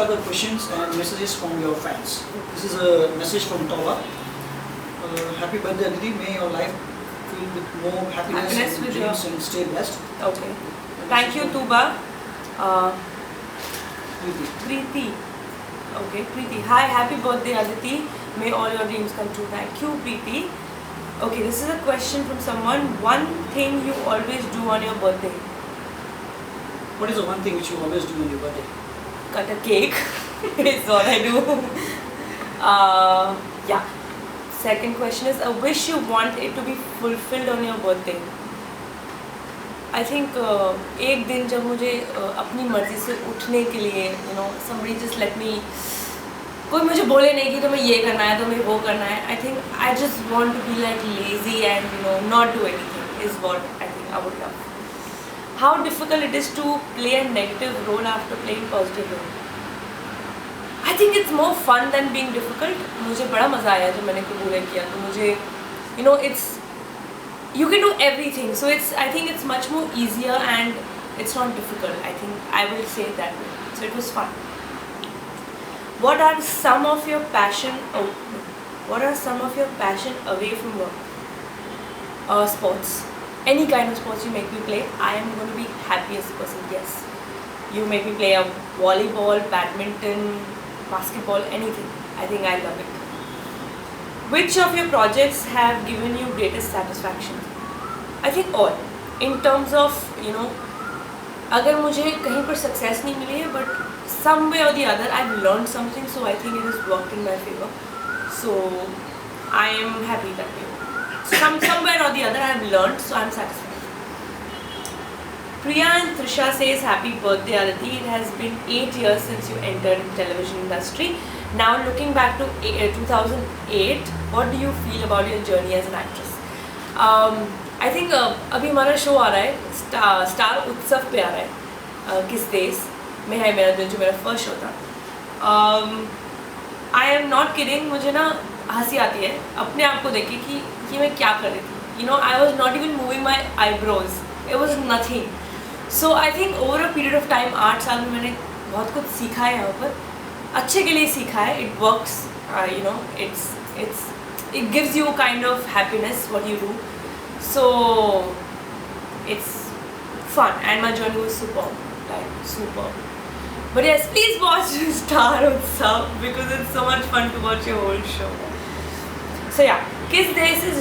the questions and messages from your fans. This is a message from Tola. Happy birthday, Aditi. May your life filled with more happiness and with dreams and stay blessed. Okay. Thank you, Tuba. Preeti. Okay, Preeti. Hi, happy birthday, Aditi. May all your dreams come true. Thank you, Preeti. Okay, this is a question from someone. One thing you always do on your birthday? What is the one thing which you always do on your birthday? Cut a cake. Is what I do. Yeah. Second question is a wish you want it to be fulfilled on your birthday. I think एक दिन जब मुझे अपनी मर्जी से उठने के लिए somebody just let me, कोई मुझे बोले नहीं कि तुम्हें ये करना है तुम्हें वो करना है. I think I just want to be like lazy and not do anything is what I think I would love. How difficult it is to play a negative role after playing positive role? I think it's more fun than being difficult. मुझे बड़ा मज़ा आया जब मैंने कबूल किया तो मुझे it's you can do everything, so I think it's much more easier and it's not difficult. I think I will say it that way. So it was fun. What are some of your passion away from work? Sports. Any kind of sports you make me play, I am going to be happiest person. Yes, you make me play a volleyball, badminton, basketball, anything. I think I love it. Which of your projects have given you greatest satisfaction? I think all. In terms of अगर मुझे कहीं पर success नहीं मिली है, but some way or the other I've learned something, so I think it has worked in my favor. So I am happy that way. Somewhere or the other I have learned, so I am satisfied. Priya and Trisha says happy birthday, Aditi. It has been 8 years since you entered the television industry. Now looking back to 2008, what do you feel about your journey as an actress? I think अभी हमारा show आ रहा है star उत्सव पे आ रहा है किस देश में है मेरा दिल, जो मेरा फर्स्ट शो था. आई एम नॉट किडिंग, मुझे ना हंसी आती है अपने आप को देख के कि मैं क्या कर रही थी. I was not even moving my eyebrows, it was nothing. So I think over a period of time 8 साल में मैंने बहुत कुछ सीखा है यहाँ पर, अच्छे के लिए सीखा है. It works, it gives you kind of happiness what you do, so it's fun and my journey was superb. But yes, please watch Star Utsav because it's so much fun to watch your whole show. So yeah, Kiss This is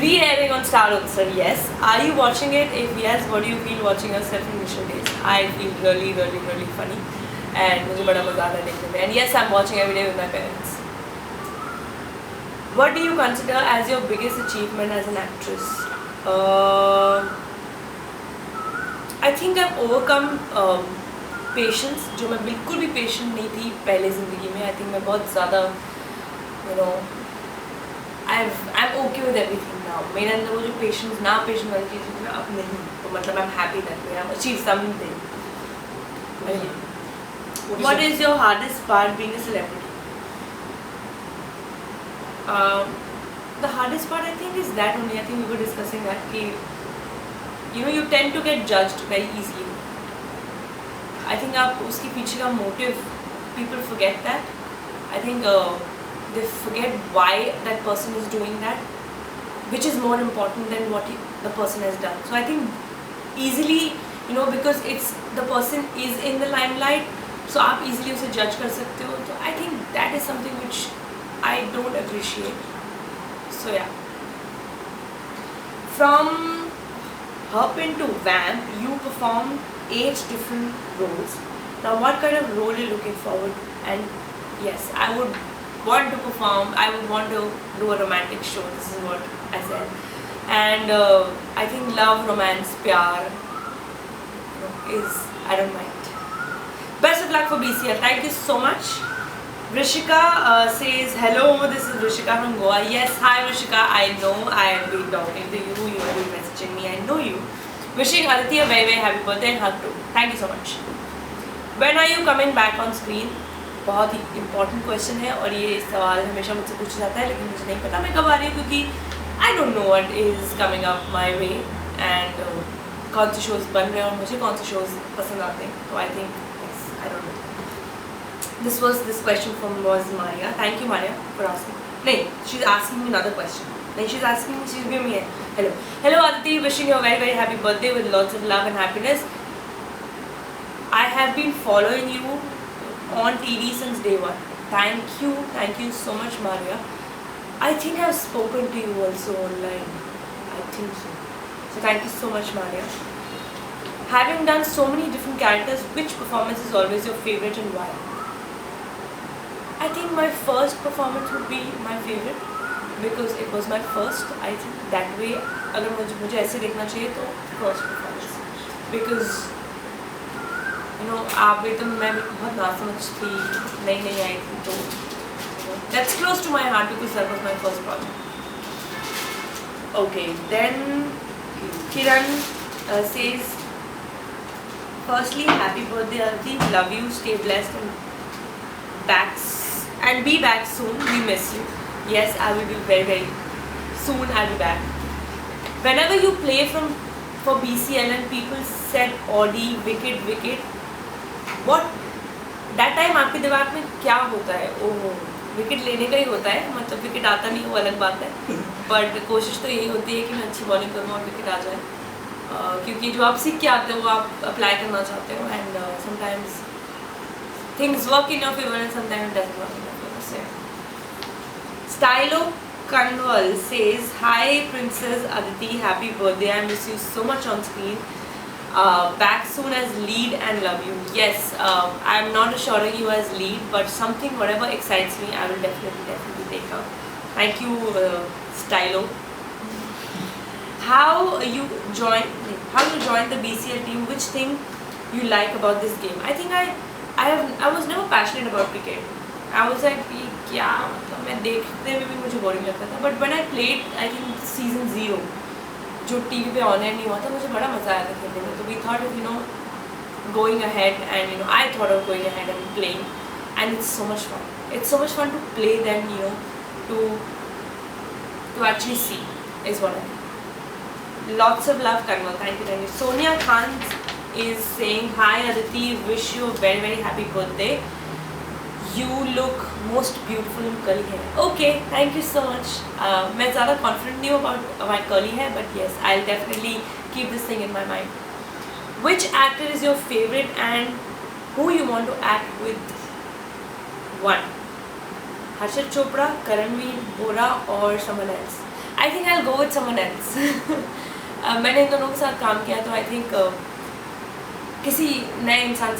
re-airing on Star Utsav. Yes, are you watching it? If yes, what do you feel watching yourself in Mission Days? I feel really, really, really funny and मुझे बड़ा मज़ा आ रहा है देखने में. And yes, I'm watching every day with my parents. What do you consider as your biggest achievement as an actress? I think I've overcome patience, जो मैं बिल्कुल भी पेशेंट नहीं थी पहले ज़िंदगी में. आई थिंक मैं बहुत ज़्यादा I am okay with everything now. मेरे अंदर वो जो पेशेंस वाली चीज़ थी ना, अब नहीं. तो मतलब I am happy that we have achieve something. What is your hardest part being a celebrity? The hardest part I think is that only, I think we were discussing that कि you tend to get judged very easily. I think आप उसके पीछे का motive, people forget that. I think they forget why that person is doing that, which is more important than what the person has done. So I think easily, because it's the person is in the limelight, so आप easily उसे judge कर सकते हो. So I think that is something which I don't appreciate. So yeah. From Herpin to Vamp, you performed 8 different roles. Now what kind of role are you looking forward? And yes, I would want to perform, I would want to do a romantic show. This is what I said. And I think love, romance, pyar is, I don't mind. Best of luck for BCL. Thank you so much. Vrishika says, hello, this is Vrishika from Goa. Yes, hi Vrishika, I know I have been talking to you, you have been messaging me, I know you. Wishing Aditi a very, very happy birthday and hug too. Thank you so much. When are you coming back on screen? बहुत ही important question है और ये सवाल हमेशा मुझसे पूछा जाता है, लेकिन मुझे नहीं पता मैं कब आ रही हूँ, क्योंकि I don't know what is coming up my way and कौन से shows बन रहे हैं और मुझे कौन से shows पसंद आते हैं. तो I think yes, I don't know. This question was Maria. Thank you, Maria, for asking. No, she's asking me another question. No, she's giving me a hello. Hello, Aditi. Wishing you a very, very happy birthday with lots of love and happiness. I have been following you on TV since day one. Thank you so much, Maria. I think I've spoken to you also online. I think so. So thank you so much, Maria. Having done so many different characters, which performance is always your favorite and why? I think my first performance would be my favorite because it was my first. I think that way, अगर मुझे ऐसे देखना चाहिए तो first performance because you know आप भी तो मैं बहुत नासमझ थी, नई आई थी तो that's close to my heart because that was my first project. Okay, then Kiran says, firstly, happy birthday, Aditi. Love you, stay blessed and be back soon. We miss you. Yes, I will be very, very soon. I'll be back. Whenever you play for BCL and people said Audi, wicket, what that time आपके दिमाग में क्या होता है? ओह, wicket लेने का ही होता है, मतलब विकेट आता नहीं वो अलग बात है, बट कोशिश तो यही होती है कि मैं अच्छी बॉलिंग करूँ और विकेट आ जाए, क्योंकि जो आप सीख के आते हो वो आप अप्लाई करना चाहते हो and sometimes things work in your favour and sometimes it doesn't work in your favour. So Stylo Kanwal says, hi Princess Aditi, happy birthday. I miss you so much on screen. Back soon as lead and love you. Yes, I'm not assuring you as lead, but something whatever excites me, I will definitely take up. Thank you, Stylo. How you joined the BCL team? Which thing you like about this game? I think I was never passionate about cricket. I was like, क्या मतलब मैं देखने में भी मुझे boring लगता था, but when I played, I think season 0 जो टीवी पे ऑनलाइन नहीं हुआ था, मुझे बड़ा मज़ा आया था खेलने में. तो we thought of going ahead and I thought of going ahead and playing, and it's so much fun. It's so much fun to play than to actually see is what I think. Lots of love, Kanwal. Thank you. Sonia Khan is saying, hi Aditi, wish you a very, very happy birthday. You look most beautiful in curly hair. Okay, thank you so much. मैं ज़्यादा confident नहीं हूँ about my curly hair, but yes, I'll definitely keep this thing in my mind. Which actor is your favorite and who you want to act with? 1. Harshit Chopra, Karanveer Bora or someone else? I think I'll go with someone else. मैंने इन दोनों के साथ काम किया तो I think किसी नए इंसान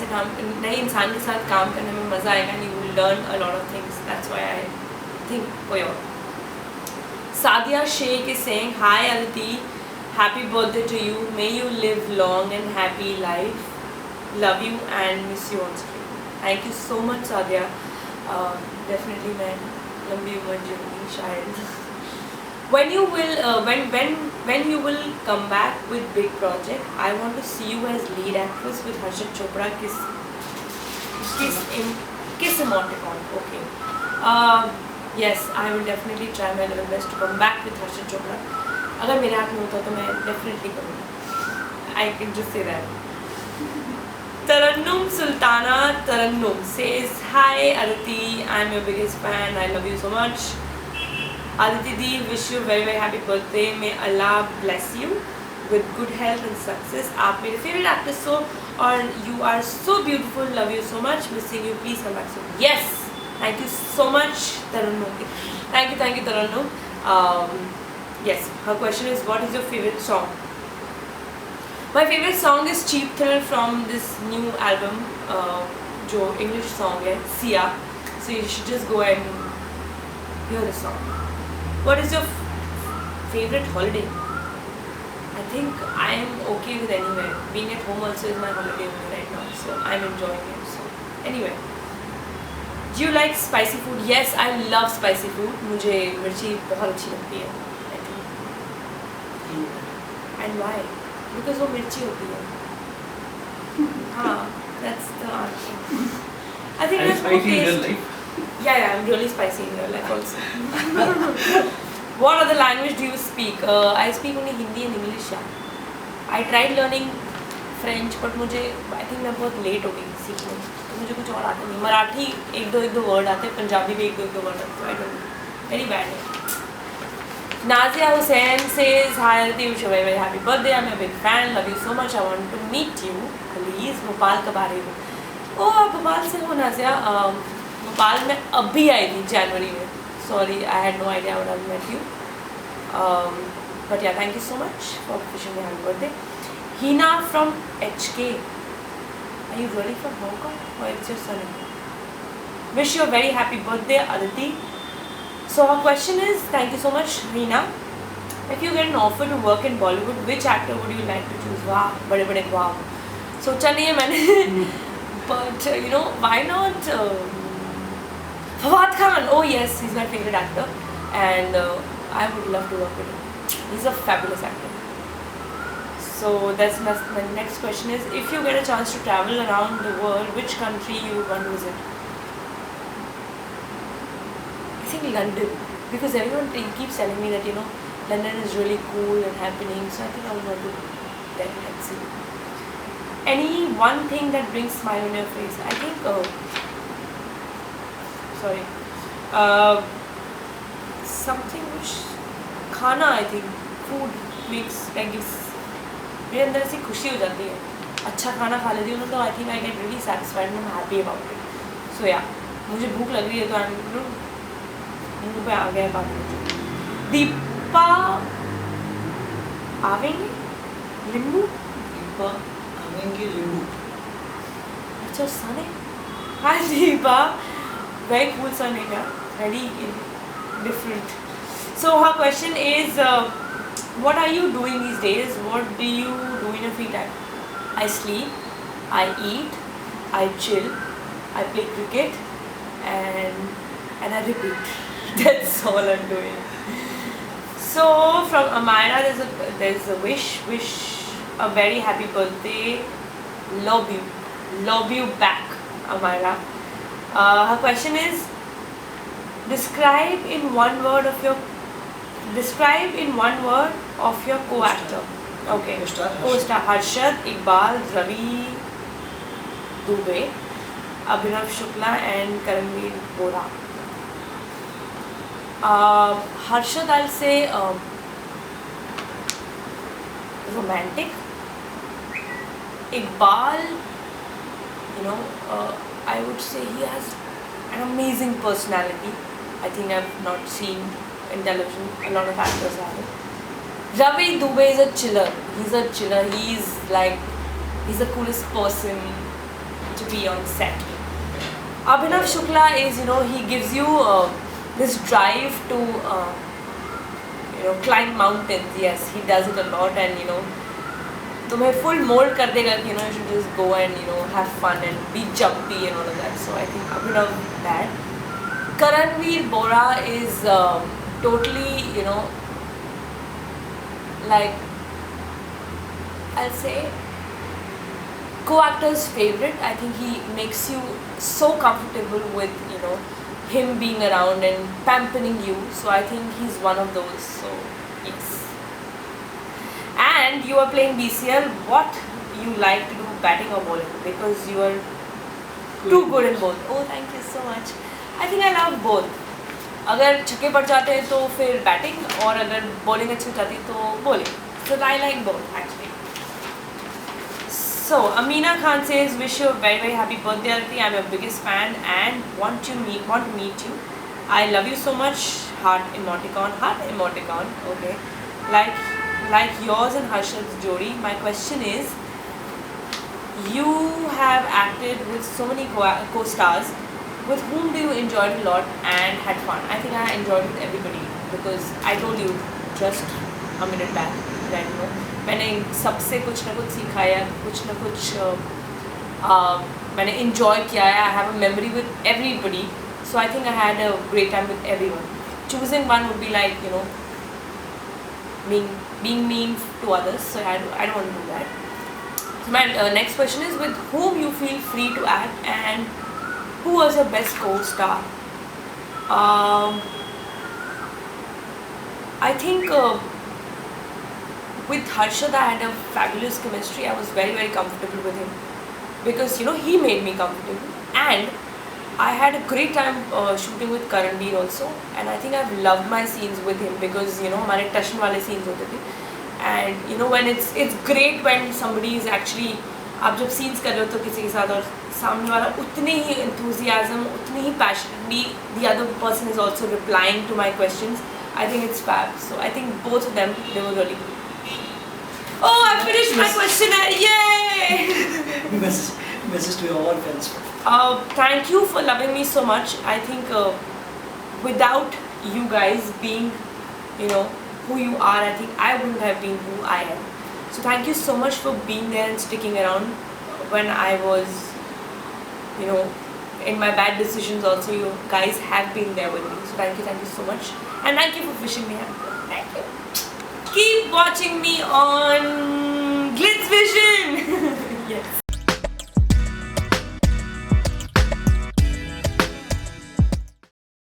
के साथ काम करने में मज़ा आएगा and you will learn a lot of things. That's why I think for your. Sadia Sheikh is saying, hi Aditi, happy birthday to you. May you live long and happy life. Love you and miss you on screen. Thank you so much, Sadia. Definitely मैं लंबी उम्र जीऊँगी शायद. When you will come back with big project, I want to see you as lead actress with Harshit Chopra. Kiss emoticon. Okay. Yes, I will definitely try my level best to come back with Harshit Chopra. अगर मेरे हाथ में होता तो मैं definitely करूँगा. I can just say that. Tarannum Sultana Tarannum says, hi Aditi, I'm your biggest fan. I love you so much. Aditi Di, wish you a very, very happy birthday. May Allah bless you with good health and success. आप मेरे favorite actors हो और you are so beautiful. Love you so much. Missing you. Please come back soon. Yes. Thank you so much, Tarannum. Thank you, Tarannum. Yes. Her question is, what is your favorite song? My favorite song is Cheap Thrill from this new album, जो English song है, Sia. So you should just go and hear the song. What is your favorite holiday? I think I am okay with anywhere. Being at home also is my holiday only right now, so I'm enjoying it. So anyway, do you like spicy food? Yes, I love spicy food. मुझे मिर्ची बहुत अच्छी लगती है. I think. And why? Because वो मिर्ची होती है. हाँ, that's the answer. I think that's more taste. Yeah, I'm really spicy in real life also. What other language do you speak? I speak only Hindi and English. Yeah. I tried learning French, but I think मैं बहुत late हो गई सीखने. तो मुझे कुछ और आता नहीं. मराठी एक दो वर्ड आते हैं, पंजाबी भी एक दो वर्ड आते हैं. I don't know, very bad है. Nazia Hussain says, hi Aditi, wish you a very very happy birthday. I'm a big fan, love you so much. I want to meet you. Please, Bhopal कब आ रही हो? ओह, आप भोपाल से हो नाजिया? भोपाल में अभी आई थी जनवरी में. Sorry, I had no idea when I met you. But yeah, thank you so much for wishing me a happy birthday. Hina from HK. Are you really from Hong Kong or it's your surname? Wish you a very happy birthday, Aditi. So our question is, thank you so much, Reena. If you get an offer to work in Bollywood, which actor would you like to choose? Wow, बड़े बड़े wow. सोचा नहीं है मैंने, but you know, why not Fawad Khan? Oh yes, he's my favorite actor, and I would love to work with him. He's a fabulous actor. So that's my next question is, if you get a chance to travel around the world, which country you would want to visit? I think London, because everyone keeps telling me that, you know, London is really cool and happening, so I think I would want to go there and see. Any one thing that brings smile on your face? I think, something which, खाना, I think, food makes like this, मेरे अंदर ऐसी खुशी हो जाती है. अच्छा खाना खा लेती हूँ तो I think I get really satisfied and I'm happy about it. So yeah, मुझे भूख लग रही है तो I'm मुँह पे आ गया बात. दीपा आवेंगे लिंबू. दीपा आवेंगे लिंबू. अच्छा सने. Hi Deepa, very cool surname, yeah. Very different. So her question is, what are you doing these days? What do you do in your free time? I sleep, I eat, I chill, I play cricket, and I repeat. That's all I'm doing. So from Amira, there's a wish a very happy birthday. Love you back, Amira. Her question is, describe in one word of your co-actor. Okay. Co-star Harshad, Iqbal, Ravi Dubey, Abhinav Shukla and Karanveer Bora. Harshad, I'll say romantic. Iqbal, you know, I would say he has an amazing personality. I think I've not seen in television a lot of actors have it. Ravi Dubey is a chiller. He's a chiller. He's the coolest person to be on set. Abhinav Shukla is, you know, he gives you this drive to you know, climb mountains. Yes, he does it a lot, and you know, तुम्हें full mold कर देगा कि, you know, you should just go and, you know, have fun and be jumpy and all of that. So I think Abhinav that. Karanveer Bora is totally, you know, like, I'll say co-actor's favorite. I think he makes you so comfortable with, you know, him being around and pampering you. So I think he's one of those. So yes. And you are playing BCL. What you like to do, batting or bowling? Because you are too good in both. Oh, thank you so much. I think I love both. अगर छक्के पड़ जाते हैं तो फिर batting, और अगर bowling अच्छी हो जाती है तो bowling. So I like both actually. So Amina Khan says, wish you a very very happy birthday, Aditi. I'm your biggest fan and want to meet you. I love you so much. Heart emoticon. Okay. Like yours and Harshad's jodi. My question is, you have acted with so many co-stars. With whom do you enjoy a lot and had fun? I think I enjoyed with everybody, because I told you just a minute back that, you know, मैंने सबसे कुछ ना कुछ सीखा है, कुछ ना कुछ मैंने enjoy किया है. I have a memory with everybody, so I think I had a great time with everyone. Choosing one would be like, you know, being mean to others, so I don't want to do that. So my next question is, with whom you feel free to act and who was your best co-star? I think with Harshad I had a fabulous chemistry. I was very very comfortable with him because, you know, he made me comfortable. And I had a great time shooting with Karanveer also, and I think I've loved my scenes with him because हमारे टशन वाले scenes होते थे, and when it's great when somebody is actually, आप जब scenes कर रहे हो तो किसी के साथ और सामने वाला उतने ही enthusiasm, उतने ही passionately the other person is also replying to my questions. I think it's fab. So I think both of them, they were really good. Oh, I finished my questionnaire! Yay! Message to all fans. Thank you for loving me so much. I think without you guys being, who you are, I think I wouldn't have been who I am. So thank you so much for being there and sticking around when I was, in my bad decisions also. You guys have been there with me. So thank you so much. And thank you for wishing me happy. Thank you. Keep watching me on